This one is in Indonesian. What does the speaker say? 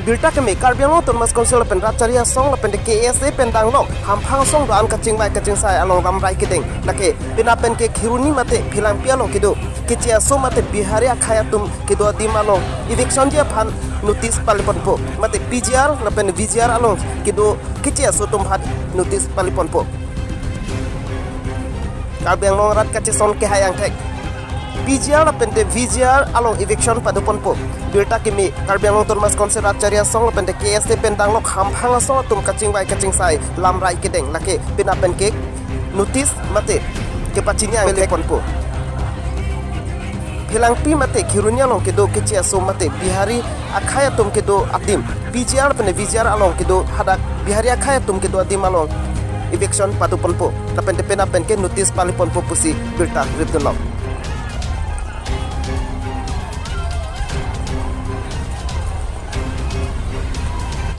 Bilta kami Karbiang Long Thomas Council pen Racharia Song pen KSA pen Danglong Hampang Song doan kacing bai kacing sai along ramrai kiting lake pina pen ke khiruni mate philang pialo kidu kicia so mate biharia khayatum kidu dimalong eviction dia phan notice paliponpo mate PGR na pen VGR along kidu kicia so tum hat notice paliponpo Karbiang Long rat kace son ke hayang tek PGR na pente VGR along eviction paduponpo Bilta kimi Karbiang Long Thomas Council Racharia Song pente KSA pen Danglong Hampang Song tum kacing bai kacing sai lamrai kiting lake pina pen ke notice mate ke pacinya ang teleponpo Philang pi mate khirunya long kedo kicia so mate bihari akhaya tum kedo adim PGR pen VGR along kedo hadak bihari akhaya tum kedo adim along eviction paduponpo na pente pena pen ke notice paliponpo pusi Bilta ribdulong